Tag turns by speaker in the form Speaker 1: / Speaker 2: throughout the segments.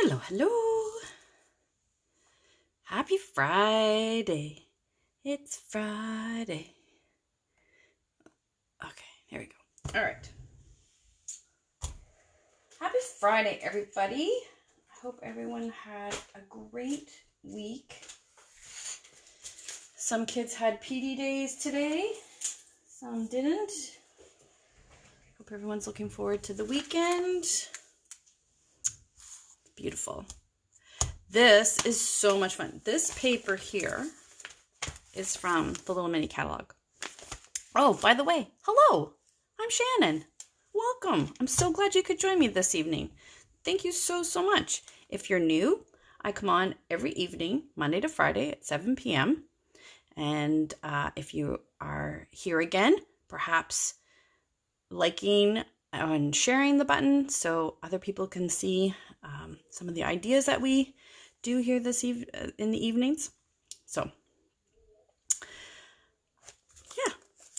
Speaker 1: Hello, hello. Happy Friday. It's Friday. Okay, here we go. All right. Happy Friday, everybody. I hope everyone had a great week. Some kids had PD days today. Some didn't. Hope everyone's looking forward to the weekend. Beautiful. This is so much fun. This paper here is from the Little Mini Catalog. Oh, by the way, hello, I'm Shannon. Welcome. I'm so glad you could join me this evening. Thank you so much. If you're new, I come on every evening, Monday to Friday at 7 p.m. And if you are here again, perhaps liking and sharing the button so other people can see some of the ideas that we do here in the evenings. So yeah,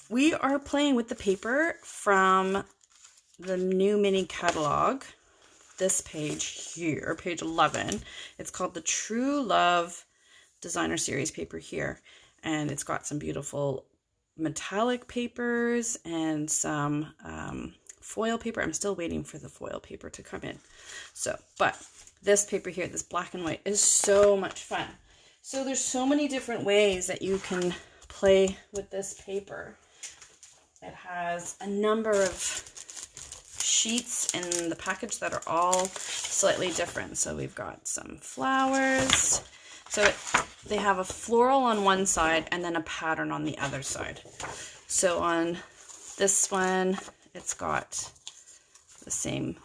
Speaker 1: we are playing with the paper from the new mini catalog. This page here, page 11, it's called the True Love Designer Series paper here. And it's got some beautiful metallic papers and some foil paper. I'm still waiting for the foil paper to come in. But this paper here, this black and white, is so much fun. So there's so many different ways that you can play with this paper. It has a number of sheets in the package that are all slightly different. So we've got some flowers. So they have a floral on one side and then a pattern on the other side. So on this one, it's got the same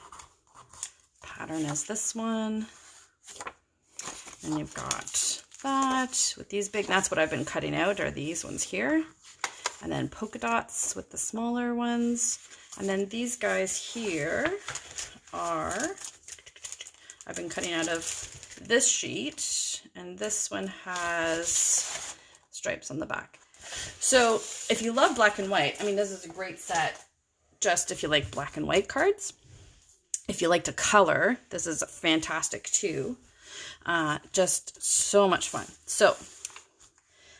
Speaker 1: pattern as this one. And you've got that with these big, that's what I've been cutting out, are these ones here. And then polka dots with the smaller ones. And then these guys here are, I've been cutting out of this sheet, and this one has stripes on the back. So if you love black and white, I mean, this is a great set just if you like black and white cards. If you like to color, this is fantastic too. Just so much fun. So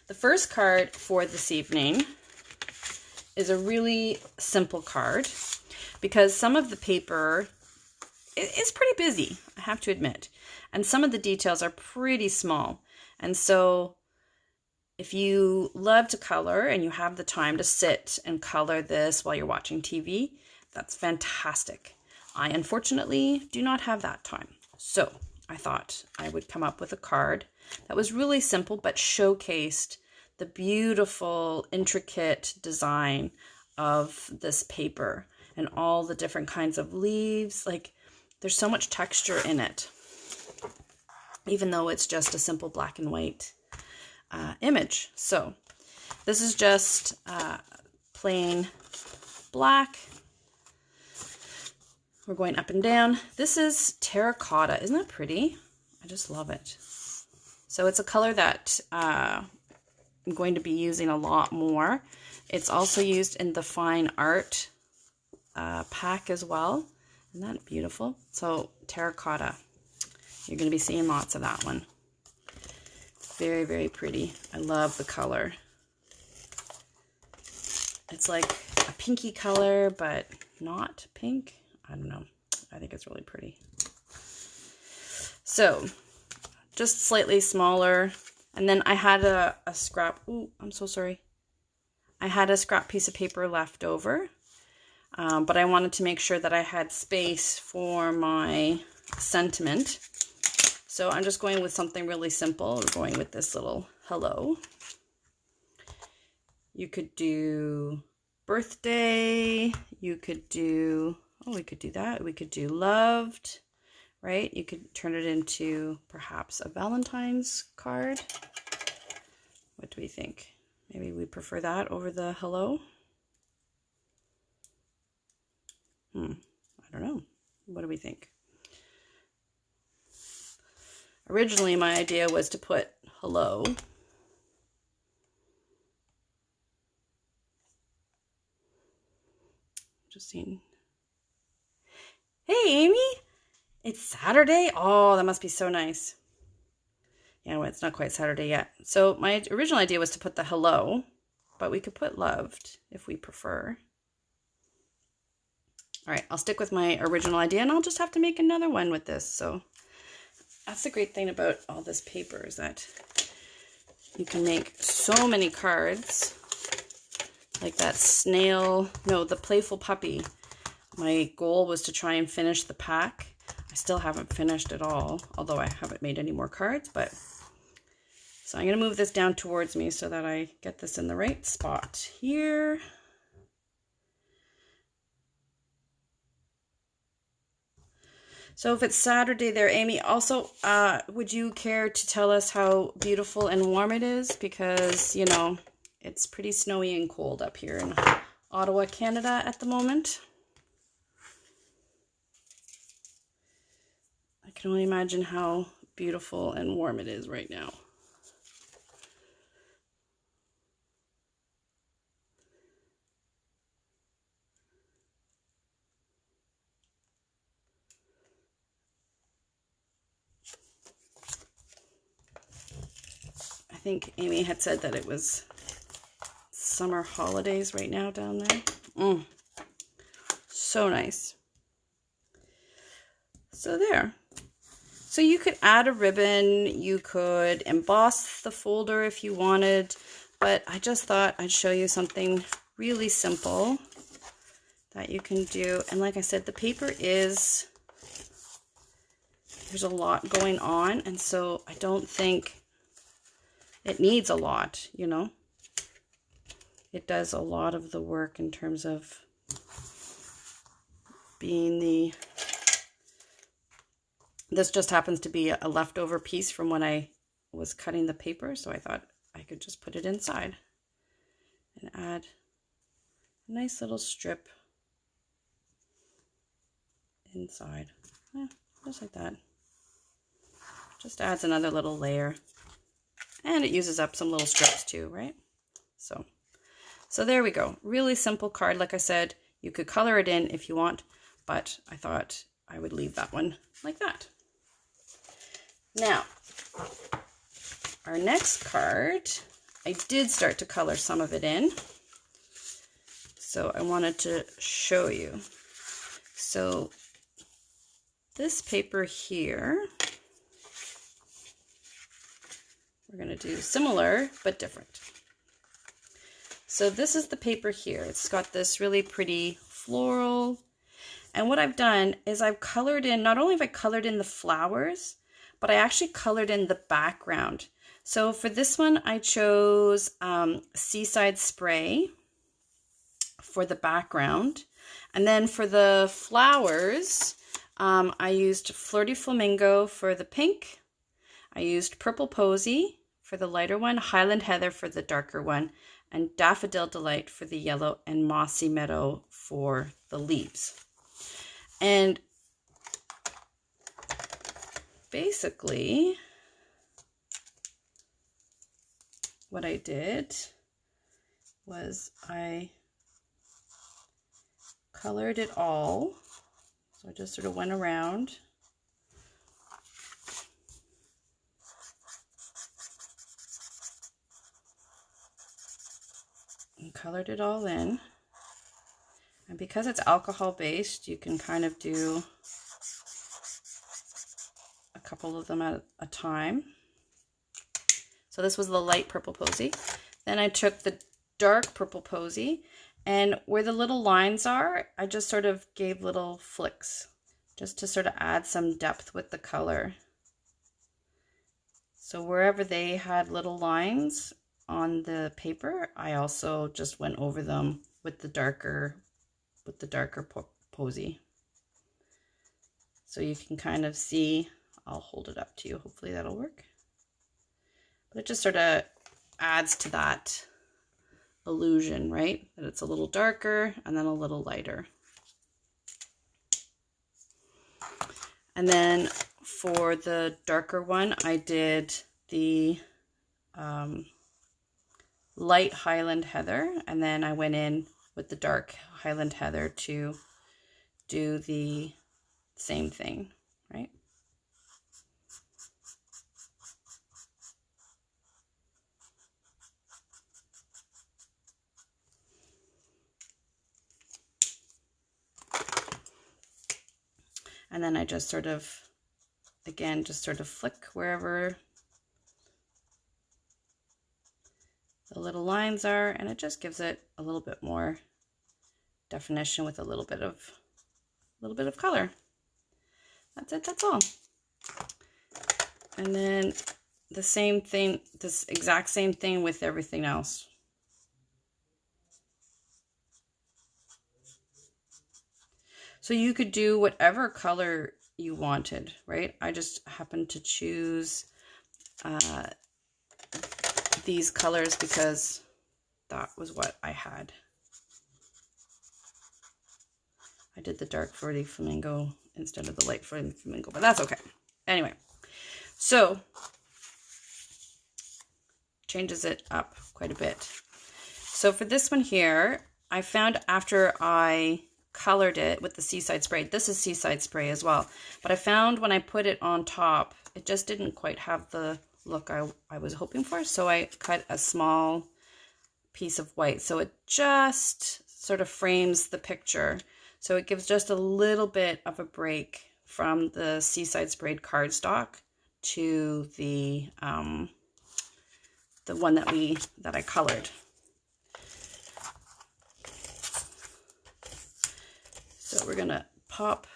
Speaker 1: the first card for this evening is a really simple card because some of the paper is pretty busy, I have to admit. And some of the details are pretty small. And so if you love to color and you have the time to sit and color this while you're watching TV, that's fantastic. I unfortunately do not have that time. So I thought I would come up with a card that was really simple but showcased the beautiful, intricate design of this paper and all the different kinds of leaves. Like, there's so much texture in it, even though it's just a simple black and white image. So this is just plain black. We're going up and down. This is terracotta. Isn't that pretty? I just love it. So it's a color that I'm going to be using a lot more. It's also used in the fine art pack as well. Isn't that beautiful? So terracotta. You're going to be seeing lots of that one. Very, very pretty. I love the color. It's like a pinky color, but not pink. I don't know. I think it's really pretty. So just slightly smaller. And then I had a scrap. Ooh, I'm so sorry. I had a scrap piece of paper left over. But I wanted to make sure that I had space for my sentiment. So I'm just going with something really simple. We're going with this little hello. You could do birthday. You could do, oh, we could do that. We could do loved, right? You could turn it into perhaps a Valentine's card. What do we think? Maybe we prefer that over the hello. I don't know. What do we think? Originally, my idea was to put hello. Just seeing. Hey, Amy. It's Saturday? Oh, that must be so nice. Yeah, well, it's not quite Saturday yet. So my original idea was to put the hello, but we could put loved if we prefer. All right, I'll stick with my original idea, and I'll just have to make another one with this. So that's the great thing about all this paper, is that you can make so many cards. Like that snail, no, the playful puppy. My goal was to try and finish the pack. I still haven't finished it all, although I haven't made any more cards, but so I'm going to move this down towards me so that I get this in the right spot here. So if it's Saturday there, Amy, also, would you care to tell us how beautiful and warm it is? Because, you know, it's pretty snowy and cold up here in Ottawa, Canada at the moment. I can only imagine how beautiful and warm it is right now. I think Amy had said that it was summer holidays right now down there. So nice. So there. So you could add a ribbon, you could emboss the folder if you wanted, but I just thought I'd show you something really simple that you can do. And like I said, the paper is, there's a lot going on, and so I don't think it needs a lot, you know. It does a lot of the work in terms of being the, this just happens to be a leftover piece from when I was cutting the paper, so I thought I could just put it inside and add a nice little strip inside. Yeah, just like that. Just adds another little layer. And it uses up some little strips too, right? So there we go. Really simple card. Like I said, you could color it in if you want, but I thought I would leave that one like that. Now, our next card, I did start to color some of it in. So I wanted to show you. So this paper here, we're going to do similar but different. So this is the paper here. It's got this really pretty floral. And what I've done is I've colored in, not only have I colored in the flowers, but I actually colored in the background. So for this one, I chose Seaside Spray for the background. And then for the flowers, I used Flirty Flamingo for the pink. I used Purple Posy for the lighter one, Highland Heather for the darker one, and Daffodil Delight for the yellow, and Mossy Meadow for the leaves. And basically, what I did was I colored it all. So I just sort of went around. And colored it all in. And because it's alcohol based, you can kind of do a couple of them at a time. So this was the light Purple Posy. Then I took the dark Purple Posy, and where the little lines are, I just sort of gave little flicks just to sort of add some depth with the color. So wherever they had little lines on the paper, I also just went over them with the darker posy. So you can kind of see, I'll hold it up to you, hopefully that'll work. But it just sort of adds to that illusion, right? That it's a little darker and then a little lighter. And then for the darker one, I did the light Highland Heather, and then I went in with the dark Highland Heather to do the same thing, right? then I just sort of, again, just sort of flick wherever the little lines are, and it just gives it a little bit more definition with a little bit of color. That's it, that's all. And then the same thing, this exact same thing with everything else. So you could do whatever color you wanted, right? I just happened to choose these colors because that was what I had. I did the dark Fruity Flamingo instead of the light Fruity Flamingo, but that's okay. Anyway, so changes it up quite a bit. So for this one here, I found after I colored it with the Seaside Spray, this is Seaside Spray as well, but I found when I put it on top, it just didn't quite have the look I was hoping for, so I cut a small piece of white, so it just sort of frames the picture, so it gives just a little bit of a break from the Seaside Sprayed cardstock to the one that I colored. So we're gonna pop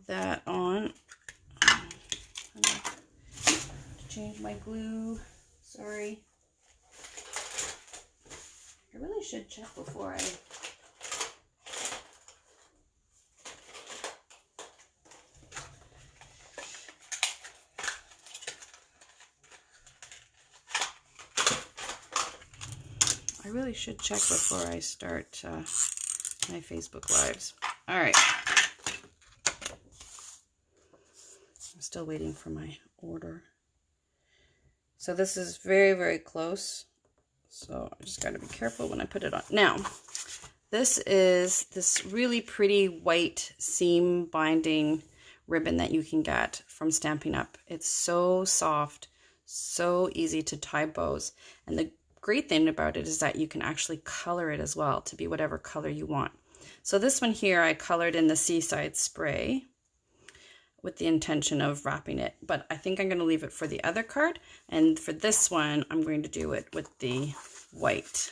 Speaker 1: that on. Change my glue. Sorry. I really should check before I really should check before I start my Facebook Lives. All right. I'm still waiting for my order. So this is very, very close. So I just got to be careful when I put it on. Now, this is this really pretty white seam binding ribbon that you can get from Stampin' Up. It's so soft, so easy to tie bows. And the great thing about it is that you can actually color it as well to be whatever color you want. So this one here I colored in the Seaside Spray with the intention of wrapping it, but I think I'm going to leave it for the other card, and for this one I'm going to do it with the white.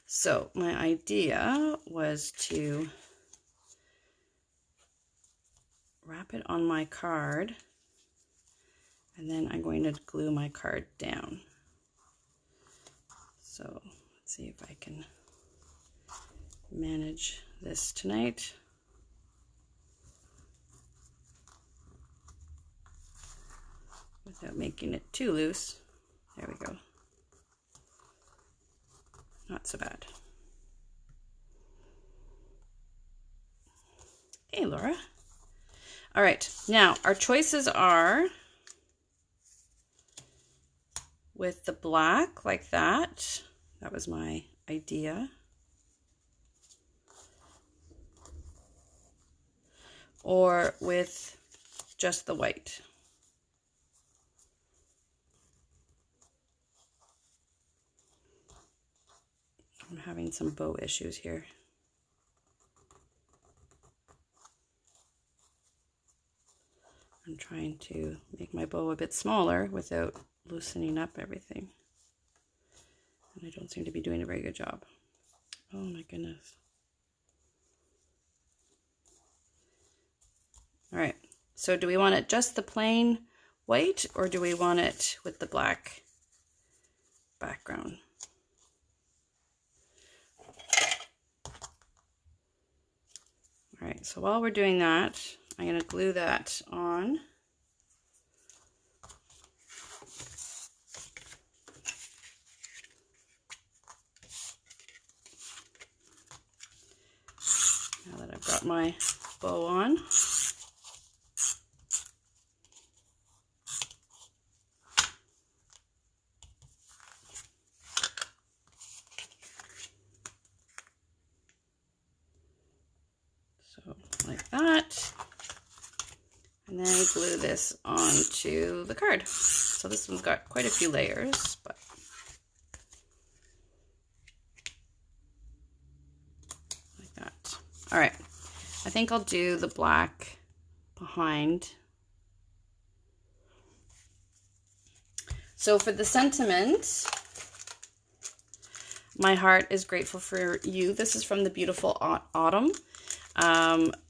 Speaker 1: So my idea was to wrap it on my card, and then I'm going to glue my card down. So let's see if I can manage this tonight. Without making it too loose. There we go. Not so bad. Hey, Laura. All right, now our choices are with the black like that. That was my idea. Or with just the white. I'm having some bow issues here. I'm trying to make my bow a bit smaller without loosening up everything. And I don't seem to be doing a very good job. Oh my goodness. All right, so do we want it just the plain white, or do we want it with the black background? All right, so while we're doing that, I'm going to glue that on. Now that I've got my bow on. So like that. And then glue this onto the card. So this one's got quite a few layers, but like that. All right. I think I'll do the black behind. So for the sentiment, my heart is grateful for you. This is from the Beautiful Autumn.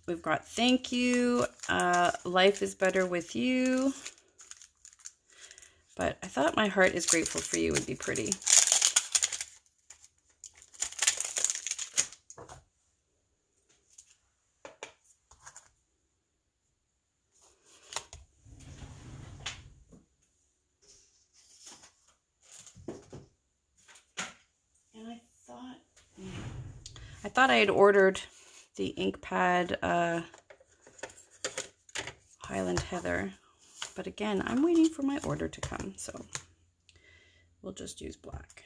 Speaker 1: We've got thank you. Life is better with you. But I thought my heart is grateful for you would be pretty. And I thought I had ordered the ink pad Highland Heather. But again, I'm waiting for my order to come, so we'll just use black.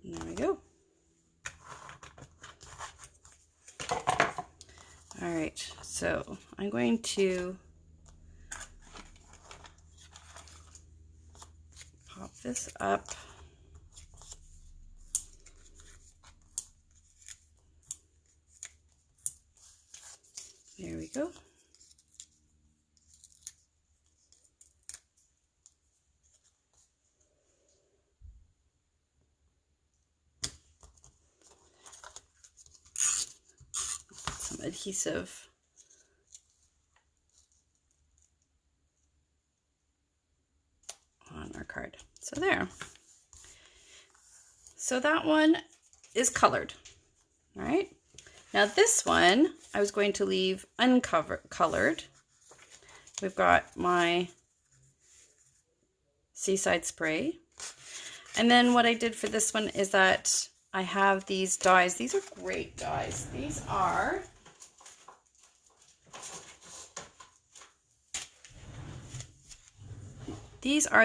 Speaker 1: And there we go. All right, so I'm going to pop this up. There we go. Some adhesive. On our card. So there. So that one is colored. All right. Now this one I was going to leave uncolored. We've got my Seaside Spray. And then what I did for this one is that I have these dies. These are great dies. These are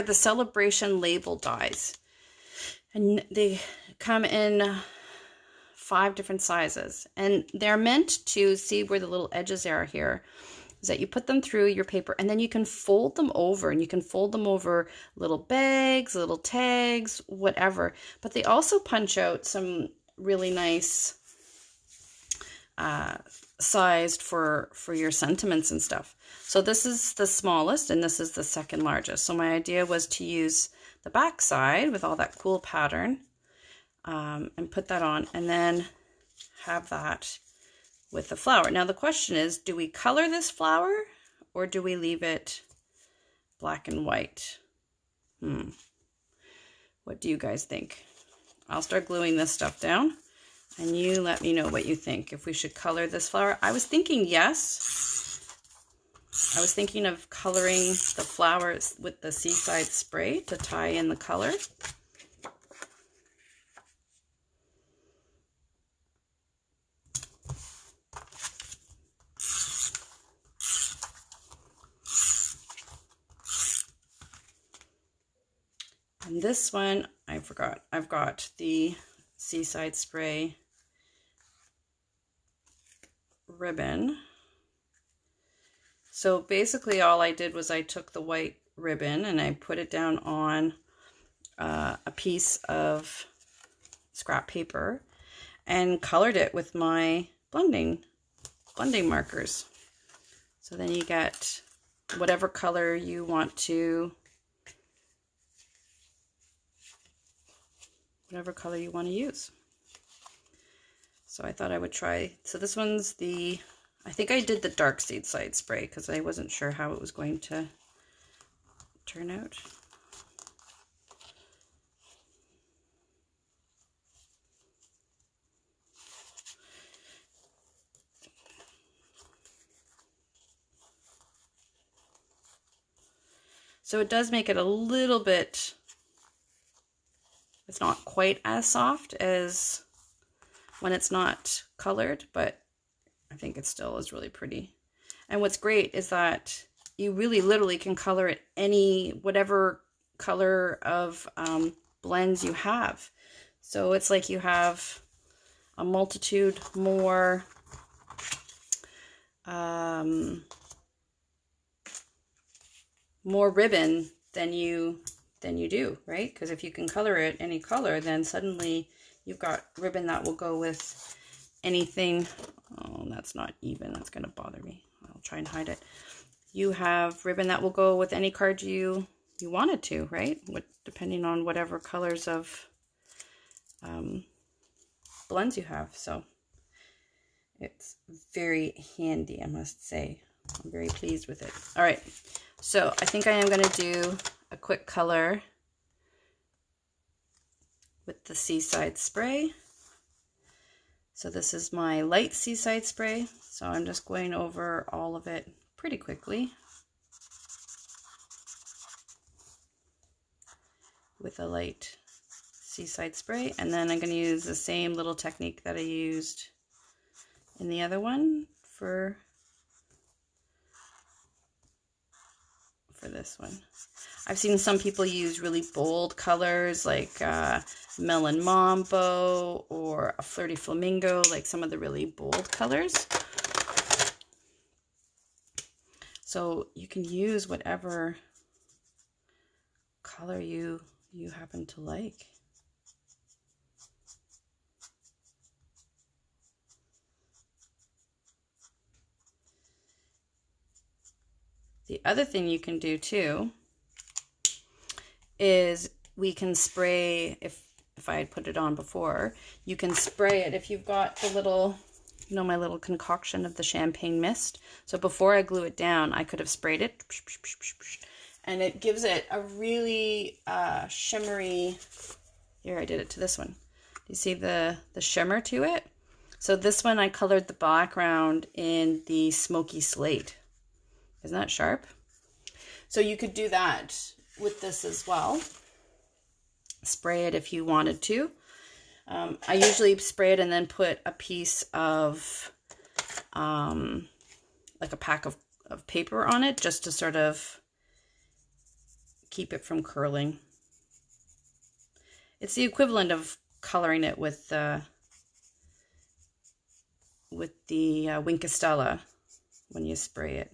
Speaker 1: the Celebration label dies. And they come in 5 different sizes, and they're meant to see where the little edges are here, is that you put them through your paper and then you can fold them over, and you can fold them over little bags, little tags, whatever. But they also punch out some really nice sized for your sentiments and stuff. So this is the smallest and this is the second largest. So my idea was to use the back side with all that cool pattern and put that on, and then have that with the flower. Now the question is, do we color this flower or do we leave it black and white? What do you guys think? I'll start gluing this stuff down and you let me know what you think. If we should color this flower. I was thinking yes. I was thinking of coloring the flowers with the Seaside Spray to tie in the color. And this one, I forgot. I've got the Seaside Spray ribbon. So basically all I did was I took the white ribbon and I put it down on a piece of scrap paper and colored it with my blending markers. So then you get whatever color you want to, use. So I thought I would try. So this one's I think I did the dark Seaside Spray because I wasn't sure how it was going to turn out. So it does make it a little bit, it's not quite as soft as when it's not colored, but I think it still is really pretty. And what's great is that you really literally can color it whatever color of blends you have. So it's like you have a multitude more more ribbon than you do, right? Because if you can color it any color, then suddenly you've got ribbon that will go with anything. Oh, that's not even. That's going to bother me. I'll try and hide it. You have ribbon that will go with any card you wanted to, right? Depending on whatever colors of blends you have. So it's very handy, I must say. I'm very pleased with it. All right, so I think I am going to do a quick color with the Seaside Spray. So this is my light Seaside Spray. So I'm just going over all of it pretty quickly with a light Seaside Spray. And then I'm going to use the same little technique that I used in the other one for this one. I've seen some people use really bold colors like Melon Mambo or a Flirty Flamingo, like some of the really bold colors. So you can use whatever color you happen to like. The other thing you can do too is we can spray, if I had put it on before, you can spray it if you've got the little, you know, my little concoction of the champagne mist. So before I glue it down, I could have sprayed it, and it gives it a really shimmery, here I did it to this one. You see the shimmer to it? So this one I colored the background in the smoky slate. Isn't that sharp? So you could do that with this as well. Spray it if you wanted to. I usually spray it and then put a piece of like a pack of paper on it, just to sort of keep it from curling. It's the equivalent of coloring it with the Wink of Stella when you spray it.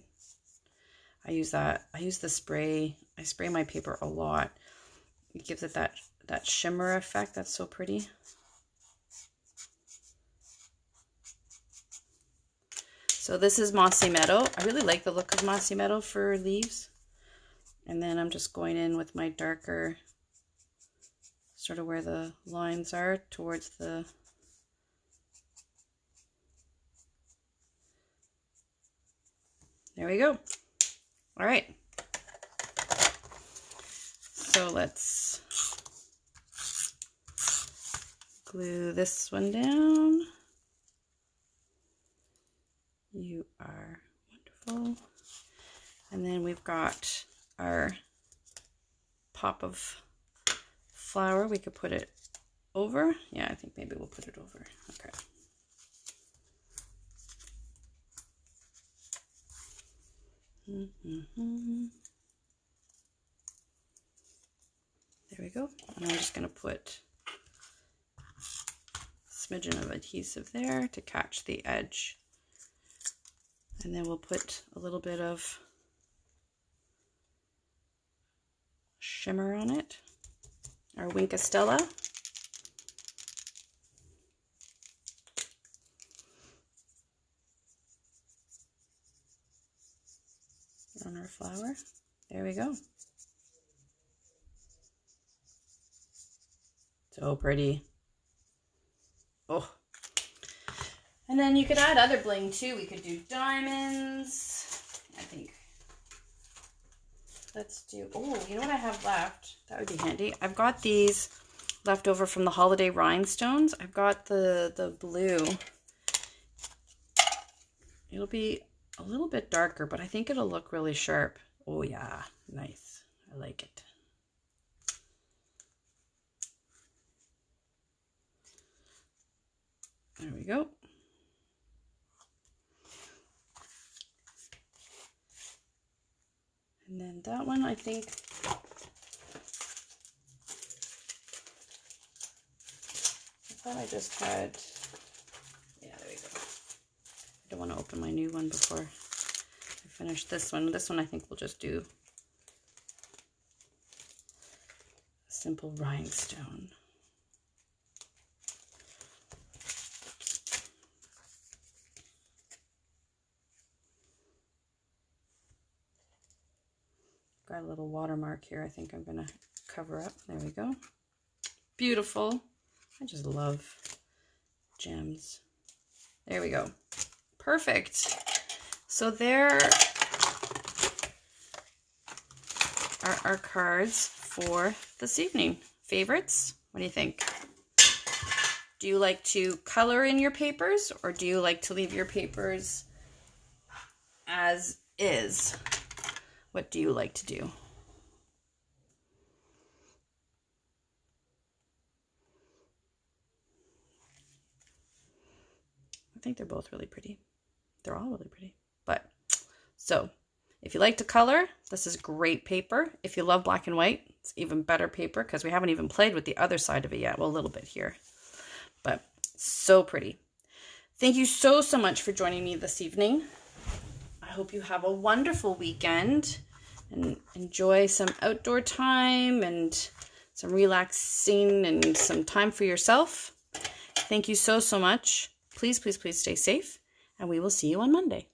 Speaker 1: I use that. I use the spray. I spray my paper a lot. It gives it that shimmer effect. That's so pretty. So this is Mossy Meadow. I really like the look of Mossy Meadow for leaves. And then I'm just going in with my darker, sort of where the lines are towards the there we go. All right. So let's glue this one down. You are wonderful. And then we've got our pop of flower. We could put it over. Yeah, I think maybe we'll put it over. Okay. There we go. And I'm just going to put a smidgen of adhesive there to catch the edge. And then we'll put a little bit of shimmer on it. Our Wink of Stella. On our flower. There we go. So pretty. Oh. And then you could add other bling too. We could do diamonds. I think. Let's do, oh, you know what I have left? That would be handy. I've got these left over from the holiday rhinestones. I've got the blue. It'll be a little bit darker, but I think it'll look really sharp. Oh yeah, nice. I like it. There we go. And then that one, I think, I thought I just had, yeah, there we go. I don't want to open my new one before I finish this one. This one I think we'll just do simple rhinestone. Got a little watermark here. I think I'm going to cover up. There we go. Beautiful. I just love gems. There we go. Perfect. So there are our cards for this evening. Favorites? What do you think? Do you like to color in your papers, or do you like to leave your papers as is? What do you like to do? I think they're both really pretty. They're all really pretty. But, so, if you like to color, this is great paper. If you love black and white, it's even better paper because we haven't even played with the other side of it yet. Well, a little bit here. But, so pretty. Thank you so, so much for joining me this evening. I hope you have a wonderful weekend and enjoy some outdoor time and some relaxing and some time for yourself. Thank you so, so much. Please, please, please stay safe, and we will see you on Monday.